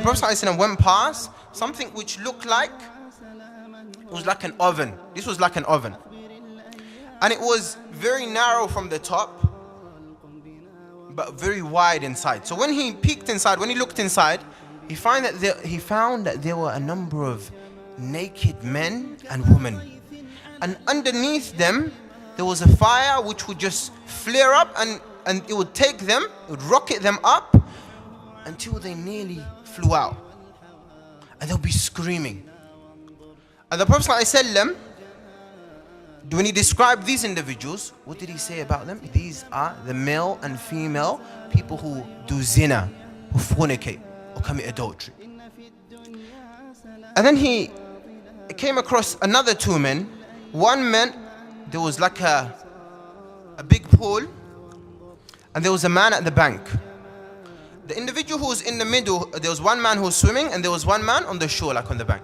Prophet ﷺ went past something which looked like, it was like an oven. This was like an oven. And it was very narrow from the top, but very wide inside. So when he peeked inside, when he looked inside, he found that there were a number of naked men and women. And underneath them, there was a fire which would just flare up and it would take them, it would rocket them up until they nearly flew out. And they'll be screaming. And the Prophet ﷺ, when he described these individuals, what did he say about them? These are the male and female people who do zina, who fornicate or commit adultery. And then he came across another two men. One man, there was like a big pool, and there was a man at the bank. The individual who was in the middle, there was one man who was swimming, and there was one man on the shore, like on the bank.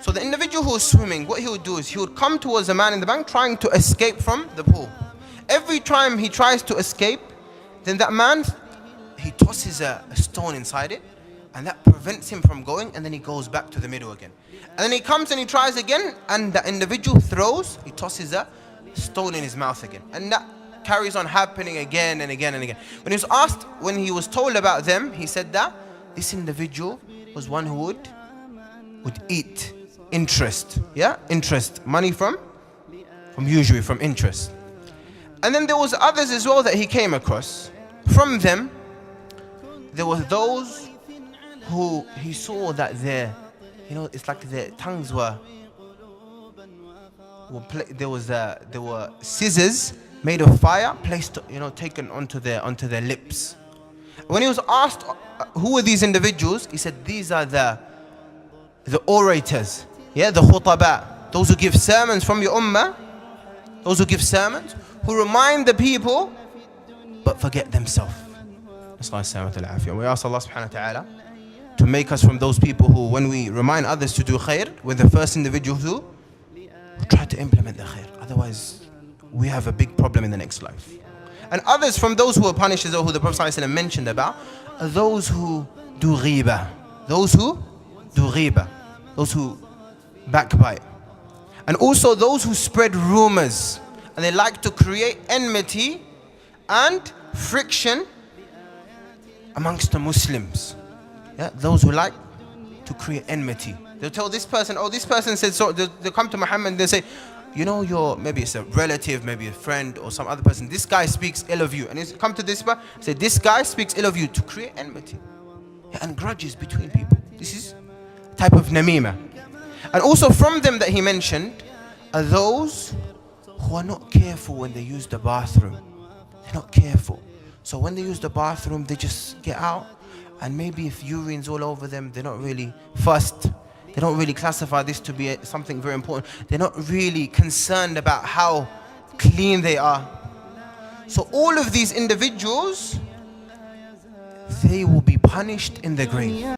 So the individual who was swimming, what he would do is he would come towards the man in the bank trying to escape from the pool. Every time he tries to escape, then that man, he tosses a stone inside it, and that prevents him from going, and then he goes back to the middle again. And then he comes and he tries again, and the individual he tosses a stone in his mouth again. And that carries on happening again and again and again. When he was asked, when he was told about them, he said that this individual was one who would eat interest. Yeah, interest, money from usury, from interest. And then there was others as well that he came across. From them, there were those who he saw that it's like their tongues were there were scissors made of fire placed, taken onto their lips. When he was asked who were these individuals, he said these are the orators, the khutaba, those who give sermons from your ummah, those who give sermons, who remind the people but forget themselves. We ask Allah subhanahu wa ta'ala to make us from those people who, when we remind others to do khair, we're the first individuals who try to implement the khair. Otherwise, we have a big problem in the next life. And others from those who are punished, as who the Prophet ﷺ mentioned about, are those who do ghiba. Those who do ghiba. Those who backbite. And also those who spread rumors. And they like to create enmity and friction amongst the Muslims. Those who like to create enmity. They'll tell this person, this person said so. They'll come to Muhammad and they'll say, maybe it's a relative, maybe a friend or some other person. This guy speaks ill of you. And he's come to this person, say, this guy speaks ill of you, to create enmity and grudges between people. This is a type of namima. And also from them that he mentioned are those who are not careful when they use the bathroom. They're not careful. So when they use the bathroom, they just get out. And maybe if urine's all over them, they're not really fussed. They don't really classify this to be something very important. They're not really concerned about how clean they are. So all of these individuals, they will be punished in the grave.